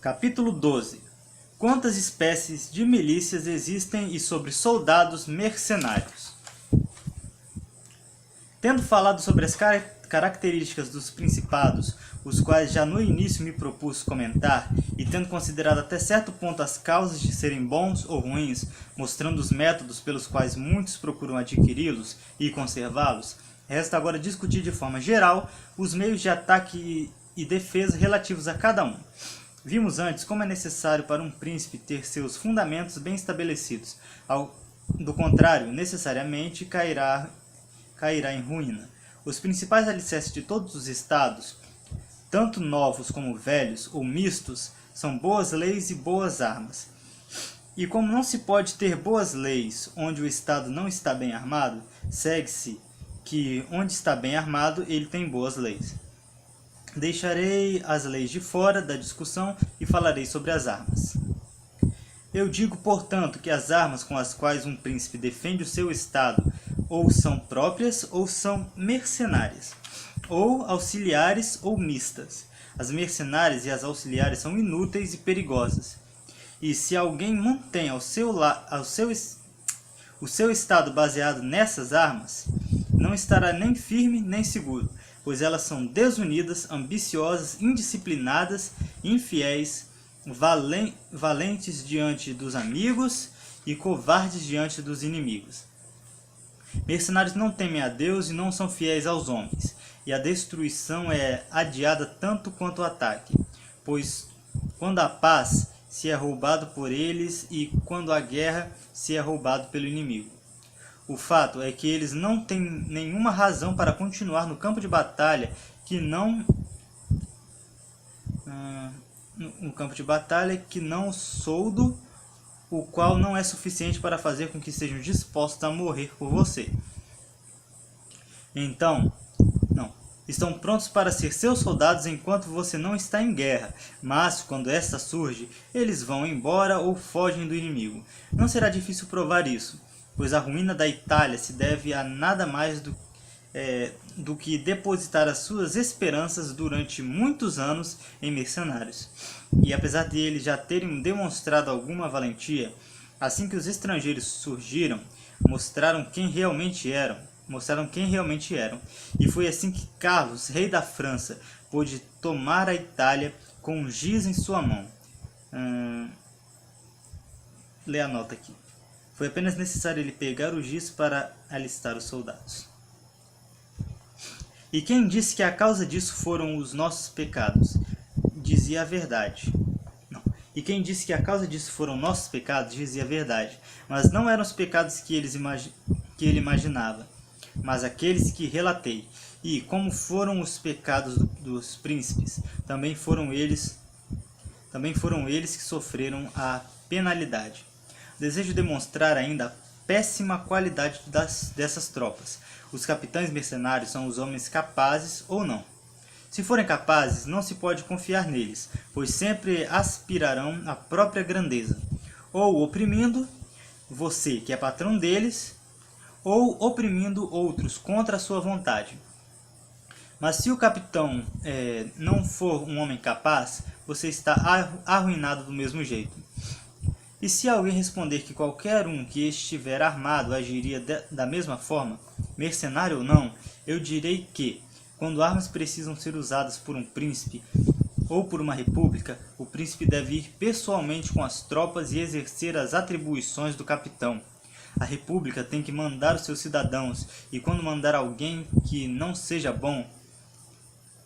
Capítulo 12. Quantas espécies de milícias existem e sobre soldados mercenários? Tendo falado sobre as características dos principados, os quais já no início me propus comentar, e tendo considerado até certo ponto as causas de serem bons ou ruins, mostrando os métodos pelos quais muitos procuram adquiri-los e conservá-los, resta agora discutir de forma geral os meios de ataque e defesa relativos a cada um. Vimos antes como é necessário para um príncipe ter seus fundamentos bem estabelecidos. Do contrário, necessariamente cairá em ruína. Os principais alicerces de todos os estados, tanto novos como velhos ou mistos, são boas leis e boas armas. E como não se pode ter boas leis onde o estado não está bem armado, segue-se que onde está bem armado ele tem boas leis. Deixarei as leis de fora da discussão e falarei sobre as armas. Eu digo, portanto, que as armas com as quais um príncipe defende o seu estado ou são próprias ou são mercenárias, ou auxiliares ou mistas. As mercenárias e as auxiliares são inúteis e perigosas. E se alguém mantém o seu estado baseado nessas armas, não estará nem firme nem seguro, pois elas são desunidas, ambiciosas, indisciplinadas, infiéis, valentes diante dos amigos e covardes diante dos inimigos. Mercenários não temem a Deus e não são fiéis aos homens, e a destruição é adiada tanto quanto o ataque, pois quando a paz se é roubado por eles e quando a guerra se é roubado pelo inimigo. O fato é que eles não têm nenhuma razão para continuar no campo de batalha que não soldo, o qual não é suficiente para fazer com que sejam dispostos a morrer por você. Então, estão prontos para ser seus soldados enquanto você não está em guerra, mas quando esta surge, eles vão embora ou fogem do inimigo. Não será difícil provar isso, pois a ruína da Itália se deve a nada mais do que depositar as suas esperanças durante muitos anos em mercenários. E apesar de eles já terem demonstrado alguma valentia, assim que os estrangeiros surgiram, mostraram quem realmente eram. E foi assim que Carlos, rei da França, pôde tomar a Itália com um giz em sua mão. Lê a nota aqui. Foi apenas necessário ele pegar o giz para alistar os soldados. E quem disse que a causa disso foram os nossos pecados? Dizia a verdade. E quem disse que a causa disso foram nossos pecados? Dizia a verdade. Mas não eram os pecados que ele imaginava, mas aqueles que relatei. E como foram os pecados dos príncipes, também foram eles que sofreram a penalidade. Desejo demonstrar ainda a péssima qualidade dessas tropas. Os capitães mercenários são os homens capazes ou não. Se forem capazes, não se pode confiar neles, pois sempre aspirarão à própria grandeza, ou oprimindo você, que é patrão deles, ou oprimindo outros contra a sua vontade. Mas se o capitão não for um homem capaz, você está arruinado do mesmo jeito. E se alguém responder que qualquer um que estiver armado agiria da mesma forma, mercenário ou não, eu direi que, quando armas precisam ser usadas por um príncipe ou por uma república, o príncipe deve ir pessoalmente com as tropas e exercer as atribuições do capitão. A república tem que mandar os seus cidadãos, e quando mandar alguém que não seja bom,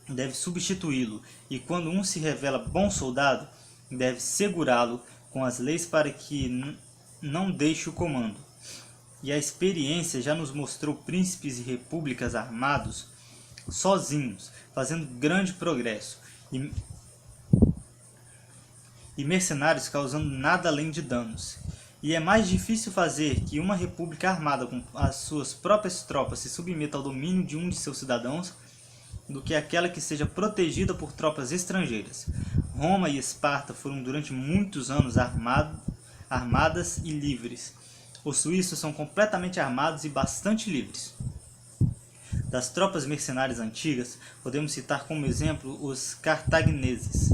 deve substituí-lo, e quando um se revela bom soldado, deve segurá-lo com as leis para que não deixe o comando. E a experiência já nos mostrou príncipes e repúblicas armados, sozinhos, fazendo grande progresso, e mercenários causando nada além de danos. E é mais difícil fazer que uma república armada com as suas próprias tropas se submeta ao domínio de um de seus cidadãos do que aquela que seja protegida por tropas estrangeiras. Roma e Esparta foram durante muitos anos armadas e livres. Os suíços são completamente armados e bastante livres. Das tropas mercenárias antigas, podemos citar como exemplo os cartagineses,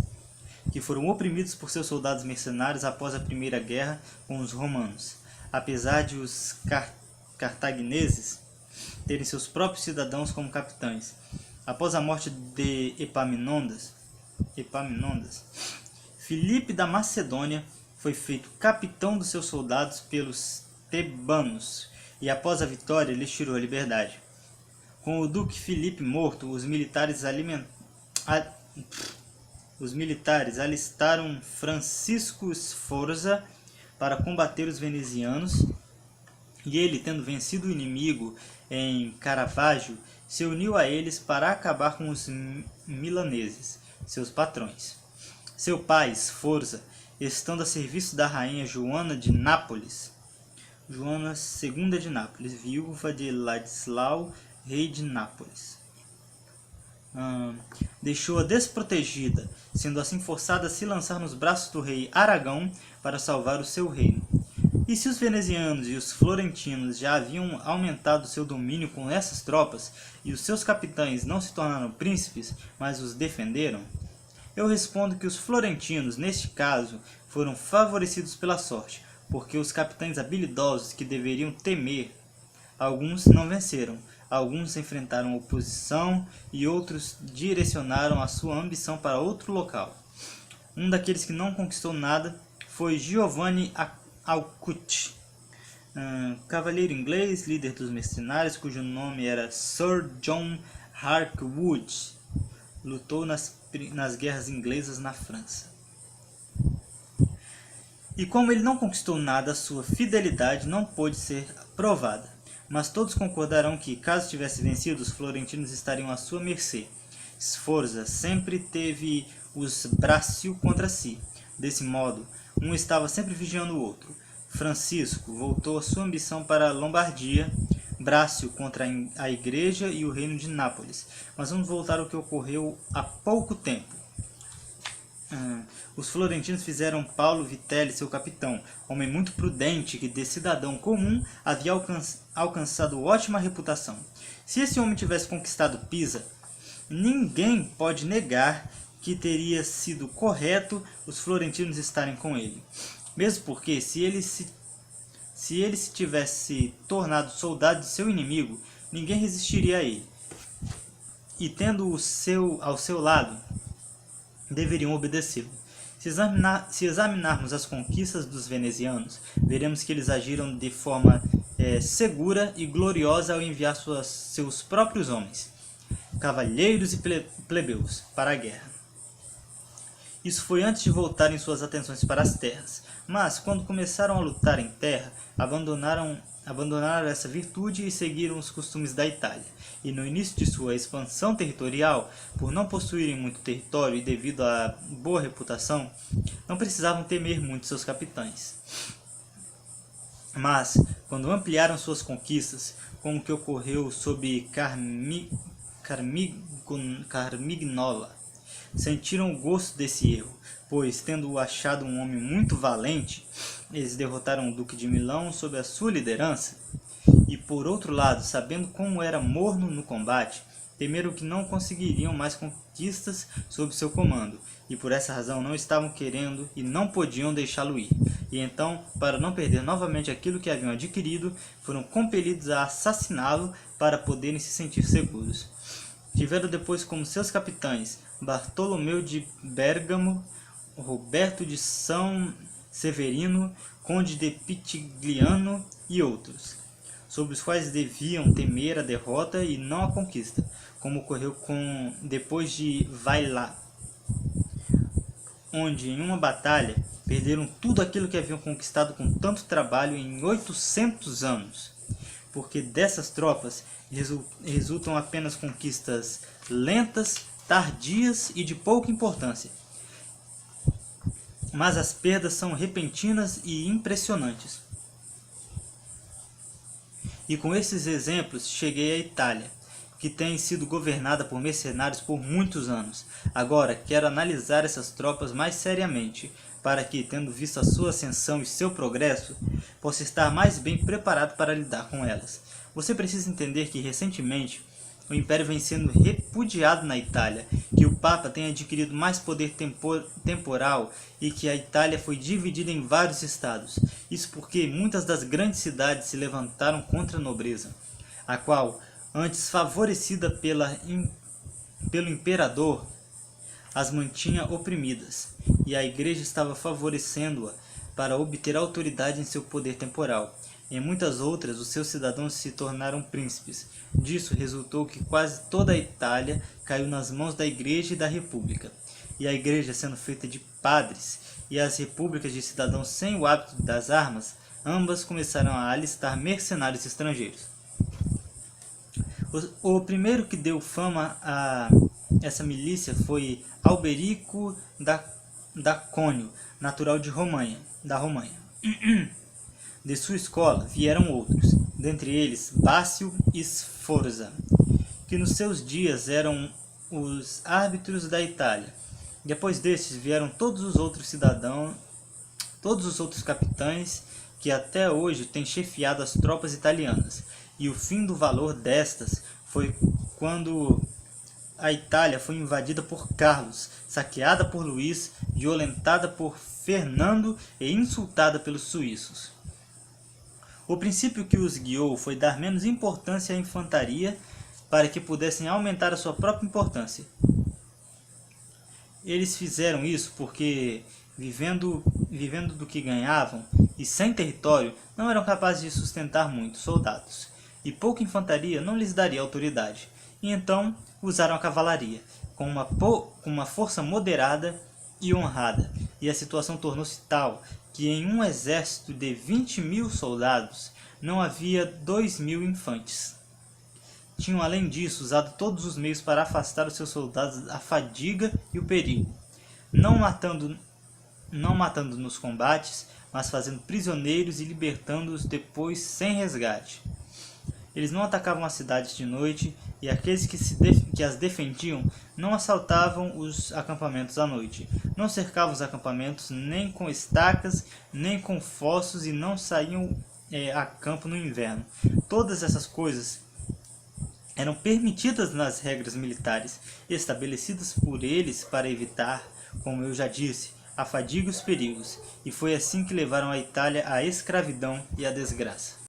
que foram oprimidos por seus soldados mercenários após a primeira guerra com os romanos, apesar de os cartagineses terem seus próprios cidadãos como capitães. Após a morte de Epaminondas, Filipe da Macedônia foi feito capitão dos seus soldados pelos tebanos, e após a vitória lhes tirou a liberdade. Com o duque Filipe morto, os militares alistaram Francisco Sforza para combater os venezianos, e ele, tendo vencido o inimigo em Caravaggio, se uniu a eles para acabar com os milaneses, seus patrões. Seu pai, Sforza, estando a serviço da rainha Joana II de Nápoles, viúva de Ladislau, rei de Nápoles, deixou-a desprotegida, sendo assim forçada a se lançar nos braços do rei Aragão para salvar o seu reino. E se os venezianos e os florentinos já haviam aumentado seu domínio com essas tropas, e os seus capitães não se tornaram príncipes, mas os defenderam? Eu respondo que os florentinos, neste caso, foram favorecidos pela sorte, porque os capitães habilidosos que deveriam temer, alguns não venceram, alguns enfrentaram oposição e outros direcionaram a sua ambição para outro local. Um daqueles que não conquistou nada foi Giovanni Alcuti, cavaleiro inglês, líder dos mercenários, cujo nome era Sir John Harkwood. Lutou nas guerras inglesas na França. E como ele não conquistou nada, sua fidelidade não pôde ser provada. Mas todos concordarão que, caso tivesse vencido, os florentinos estariam à sua mercê. Sforza sempre teve os Brácio contra si. Desse modo, um estava sempre vigiando o outro. Francisco voltou a sua ambição para a Lombardia, Brácio contra a Igreja e o reino de Nápoles. Mas vamos voltar ao que ocorreu há pouco tempo. Os florentinos fizeram Paulo Vitelli seu capitão, homem muito prudente que de cidadão comum havia alcançado ótima reputação. Se esse homem tivesse conquistado Pisa, ninguém pode negar que teria sido correto os florentinos estarem com ele. Mesmo porque, se ele se tivesse tornado soldado de seu inimigo, ninguém resistiria a ele. E tendo ao seu lado, deveriam obedecê-lo. Se examinarmos as conquistas dos venezianos, veremos que eles agiram de forma segura e gloriosa ao enviar seus próprios homens, cavalheiros e plebeus, para a guerra. Isso foi antes de voltarem suas atenções para as terras, mas quando começaram a lutar em terra, abandonaram essa virtude e seguiram os costumes da Itália. E no início de sua expansão territorial, por não possuírem muito território e devido à boa reputação, não precisavam temer muito seus capitães. Mas, quando ampliaram suas conquistas, como o que ocorreu sob Carmignola, sentiram o gosto desse erro, pois, tendo achado um homem muito valente, eles derrotaram o Duque de Milão sob a sua liderança, e por outro lado, sabendo como era morno no combate, temeram que não conseguiriam mais conquistas sob seu comando, e por essa razão não estavam querendo e não podiam deixá-lo ir. E então, para não perder novamente aquilo que haviam adquirido, foram compelidos a assassiná-lo para poderem se sentir seguros. Tiveram depois como seus capitães Bartolomeu de Bergamo, Roberto de São Severino, Conde de Pitigliano e outros, sobre os quais deviam temer a derrota e não a conquista, como ocorreu depois de Vailá, onde em uma batalha perderam tudo aquilo que haviam conquistado com tanto trabalho em 800 anos, porque dessas tropas resultam apenas conquistas lentas, tardias e de pouca importância. Mas as perdas são repentinas e impressionantes. E com esses exemplos cheguei à Itália, que tem sido governada por mercenários por muitos anos. Agora quero analisar essas tropas mais seriamente, para que, tendo visto a sua ascensão e seu progresso, possa estar mais bem preparado para lidar com elas. Você precisa entender que recentemente o império vem sendo repudiado na Itália, que o Papa tem adquirido mais poder temporal e que a Itália foi dividida em vários estados. Isso porque muitas das grandes cidades se levantaram contra a nobreza, a qual, antes favorecida pelo imperador, as mantinha oprimidas, e a Igreja estava favorecendo-a para obter autoridade em seu poder temporal. Em muitas outras, os seus cidadãos se tornaram príncipes. Disso resultou que quase toda a Itália caiu nas mãos da Igreja e da República. E a Igreja sendo feita de padres, e as repúblicas de cidadãos sem o hábito das armas, ambas começaram a alistar mercenários estrangeiros. O primeiro que deu fama a essa milícia foi Alberico da Cônio, natural da Romanha. De sua escola vieram outros, dentre eles Bácio e Sforza, que nos seus dias eram os árbitros da Itália. Depois destes vieram todos os outros capitães que até hoje têm chefiado as tropas italianas, e o fim do valor destas foi quando a Itália foi invadida por Carlos, saqueada por Luís, violentada por Fernando e insultada pelos suíços. O princípio que os guiou foi dar menos importância à infantaria para que pudessem aumentar a sua própria importância. Eles fizeram isso porque, vivendo do que ganhavam e sem território, não eram capazes de sustentar muitos soldados, e pouca infantaria não lhes daria autoridade. E então usaram a cavalaria, com uma força moderada e honrada, e a situação tornou-se tal que em um exército de 20.000 soldados não havia 2.000 infantes. Tinham além disso usado todos os meios para afastar os seus soldados da fadiga e o perigo, não matando nos combates, mas fazendo prisioneiros e libertando-os depois sem resgate. Eles não atacavam as cidades de noite, e aqueles que as defendiam não assaltavam os acampamentos à noite. Não cercavam os acampamentos nem com estacas, nem com fossos, e não saíam a campo no inverno. Todas essas coisas eram permitidas nas regras militares, estabelecidas por eles para evitar, como eu já disse, a fadiga e os perigos. E foi assim que levaram a Itália à escravidão e à desgraça.